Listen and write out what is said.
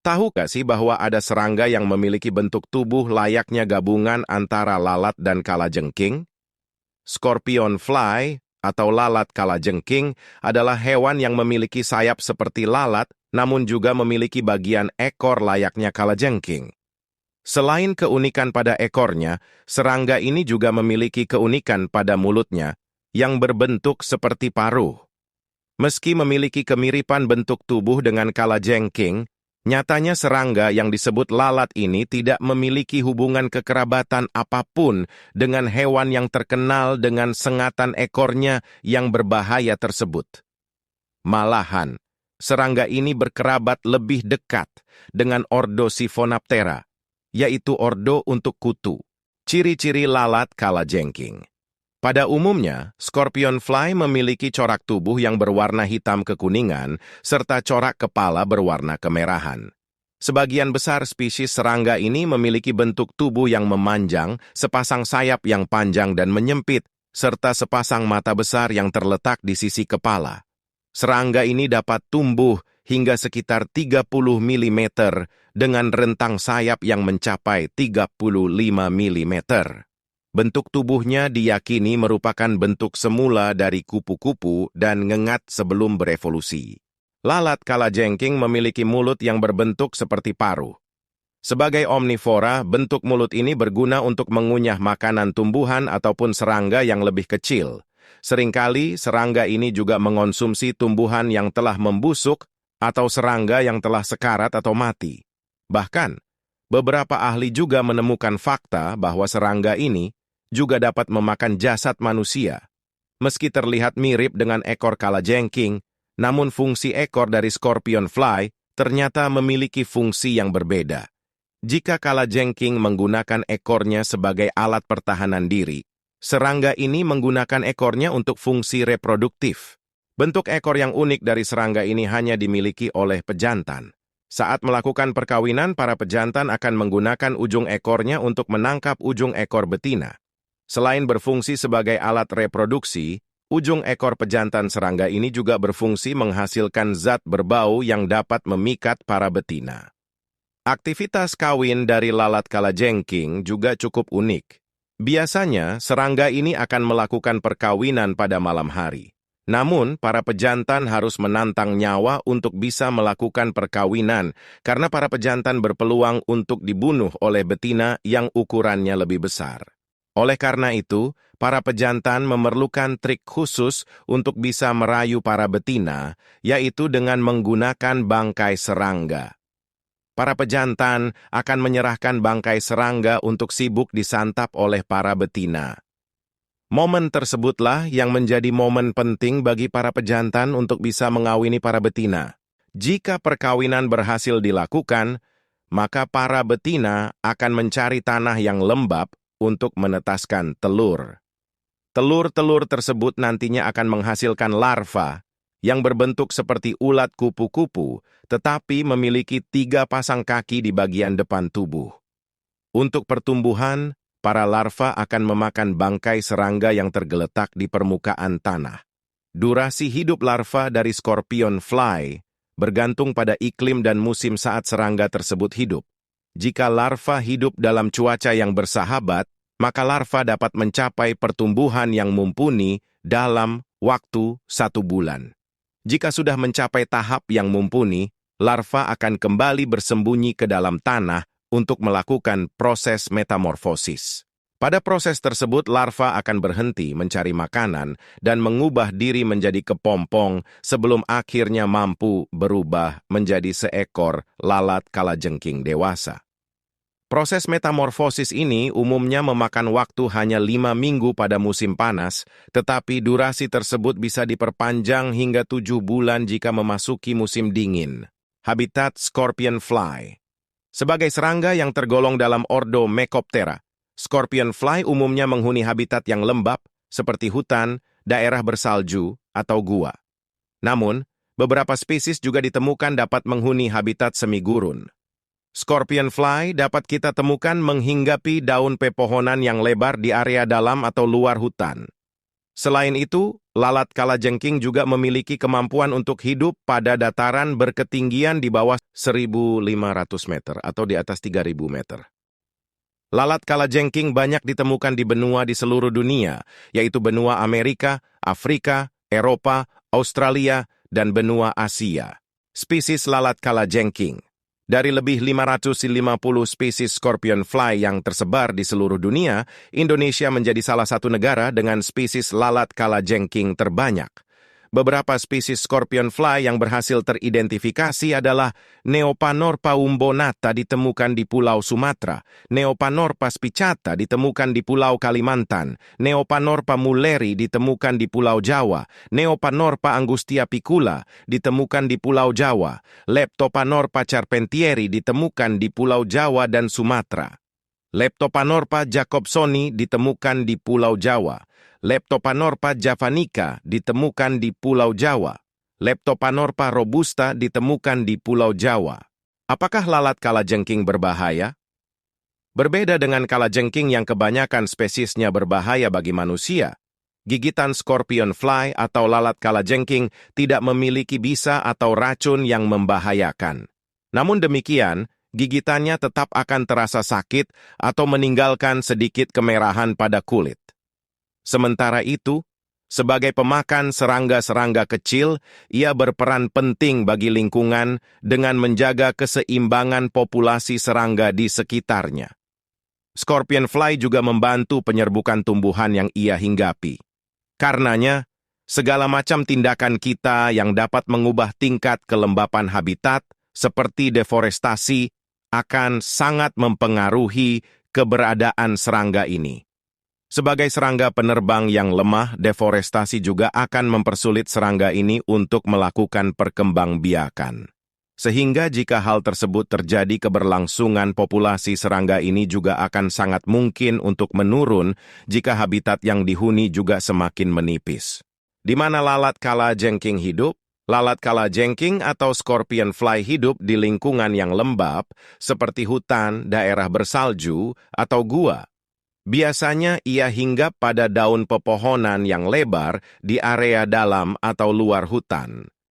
Tahu gak sih bahwa ada serangga yang memiliki bentuk tubuh layaknya gabungan antara lalat dan kalajengking? Scorpion fly atau lalat kalajengking adalah hewan yang memiliki sayap seperti lalat, namun juga memiliki bagian ekor layaknya kalajengking. Selain keunikan pada ekornya, serangga ini juga memiliki keunikan pada mulutnya yang berbentuk seperti paruh. Meski memiliki kemiripan bentuk tubuh dengan kalajengking, nyatanya serangga yang disebut lalat ini tidak memiliki hubungan kekerabatan apapun dengan hewan yang terkenal dengan sengatan ekornya yang berbahaya tersebut. Malahan, serangga ini berkerabat lebih dekat dengan ordo Siphonaptera, yaitu ordo untuk kutu. Ciri-ciri lalat kalajengking. Pada umumnya, scorpion fly memiliki corak tubuh yang berwarna hitam kekuningan serta corak kepala berwarna kemerahan. Sebagian besar spesies serangga ini memiliki bentuk tubuh yang memanjang, sepasang sayap yang panjang dan menyempit, serta sepasang mata besar yang terletak di sisi kepala. Serangga ini dapat tumbuh hingga sekitar 30 mm dengan rentang sayap yang mencapai 35 mm. Bentuk tubuhnya diyakini merupakan bentuk semula dari kupu-kupu dan ngengat sebelum berevolusi. Lalat kalajengking memiliki mulut yang berbentuk seperti paruh. Sebagai omnivora, bentuk mulut ini berguna untuk mengunyah makanan tumbuhan ataupun serangga yang lebih kecil. Seringkali, serangga ini juga mengonsumsi tumbuhan yang telah membusuk atau serangga yang telah sekarat atau mati. Bahkan, beberapa ahli juga menemukan fakta bahwa serangga ini juga dapat memakan jasad manusia. Meski terlihat mirip dengan ekor kalajengking, namun fungsi ekor dari scorpion fly ternyata memiliki fungsi yang berbeda. Jika kalajengking menggunakan ekornya sebagai alat pertahanan diri, serangga ini menggunakan ekornya untuk fungsi reproduktif. Bentuk ekor yang unik dari serangga ini hanya dimiliki oleh pejantan. Saat melakukan perkawinan, para pejantan akan menggunakan ujung ekornya untuk menangkap ujung ekor betina. Selain berfungsi sebagai alat reproduksi, ujung ekor pejantan serangga ini juga berfungsi menghasilkan zat berbau yang dapat memikat para betina. Aktivitas kawin dari lalat kalajengking juga cukup unik. Biasanya, serangga ini akan melakukan perkawinan pada malam hari. Namun, para pejantan harus menantang nyawa untuk bisa melakukan perkawinan karena para pejantan berpeluang untuk dibunuh oleh betina yang ukurannya lebih besar. Oleh karena itu, para pejantan memerlukan trik khusus untuk bisa merayu para betina, yaitu dengan menggunakan bangkai serangga. Para pejantan akan menyerahkan bangkai serangga untuk sibuk disantap oleh para betina. Momen tersebutlah yang menjadi momen penting bagi para pejantan untuk bisa mengawini para betina. Jika perkawinan berhasil dilakukan, maka para betina akan mencari tanah yang lembab untuk menetaskan telur. Telur-telur tersebut nantinya akan menghasilkan larva yang berbentuk seperti ulat kupu-kupu, tetapi memiliki 3 pasang kaki di bagian depan tubuh. Untuk pertumbuhan, para larva akan memakan bangkai serangga yang tergeletak di permukaan tanah. Durasi hidup larva dari scorpion fly bergantung pada iklim dan musim saat serangga tersebut hidup. Jika larva hidup dalam cuaca yang bersahabat, maka larva dapat mencapai pertumbuhan yang mumpuni dalam waktu 1 bulan. Jika sudah mencapai tahap yang mumpuni, larva akan kembali bersembunyi ke dalam tanah untuk melakukan proses metamorfosis. Pada proses tersebut, larva akan berhenti mencari makanan dan mengubah diri menjadi kepompong sebelum akhirnya mampu berubah menjadi seekor lalat kalajengking dewasa. Proses metamorfosis ini umumnya memakan waktu hanya 5 minggu pada musim panas, tetapi durasi tersebut bisa diperpanjang hingga 7 bulan jika memasuki musim dingin. Habitat scorpion fly. Sebagai serangga yang tergolong dalam ordo Mecoptera, scorpion fly umumnya menghuni habitat yang lembab seperti hutan, daerah bersalju, atau gua. Namun, beberapa spesies juga ditemukan dapat menghuni habitat semi-gurun. Scorpion fly dapat kita temukan menghinggapi daun pepohonan yang lebar di area dalam atau luar hutan. Selain itu, lalat kalajengking juga memiliki kemampuan untuk hidup pada dataran berketinggian di bawah 1.500 meter atau di atas 3.000 meter. Lalat kalajengking banyak ditemukan di benua di seluruh dunia, yaitu benua Amerika, Afrika, Eropa, Australia, dan benua Asia. Spesies lalat kalajengking. Dari lebih 550 spesies scorpion fly yang tersebar di seluruh dunia, Indonesia menjadi salah satu negara dengan spesies lalat kalajengking terbanyak. Beberapa spesies scorpion fly yang berhasil teridentifikasi adalah Neopanorpa umbonata ditemukan di Pulau Sumatera, Neopanorpa spicata ditemukan di Pulau Kalimantan, Neopanorpa mulleri ditemukan di Pulau Jawa, Neopanorpa angustiapicula ditemukan di Pulau Jawa, Leptopanorpa charpentieri ditemukan di Pulau Jawa dan Sumatera. Leptopanorpa jacobsoni ditemukan di Pulau Jawa. Leptopanorpa javanica ditemukan di Pulau Jawa. Leptopanorpa robusta ditemukan di Pulau Jawa. Apakah lalat kalajengking berbahaya? Berbeda dengan kalajengking yang kebanyakan spesiesnya berbahaya bagi manusia, gigitan scorpion fly atau lalat kalajengking tidak memiliki bisa atau racun yang membahayakan. Namun demikian, gigitannya tetap akan terasa sakit atau meninggalkan sedikit kemerahan pada kulit. Sementara itu, sebagai pemakan serangga-serangga kecil, ia berperan penting bagi lingkungan dengan menjaga keseimbangan populasi serangga di sekitarnya. Scorpion fly juga membantu penyerbukan tumbuhan yang ia hinggapi. Karenanya, segala macam tindakan kita yang dapat mengubah tingkat kelembapan habitat, seperti deforestasi, akan sangat mempengaruhi keberadaan serangga ini. Sebagai serangga penerbang yang lemah, deforestasi juga akan mempersulit serangga ini untuk melakukan perkembangbiakan. Sehingga jika hal tersebut terjadi, keberlangsungan populasi serangga ini juga akan sangat mungkin untuk menurun jika habitat yang dihuni juga semakin menipis. Di mana lalat kalajengking hidup? Lalat kalajengking atau scorpion fly hidup di lingkungan yang lembab, seperti hutan, daerah bersalju, atau gua. Biasanya ia hinggap pada daun pepohonan yang lebar di area dalam atau luar hutan.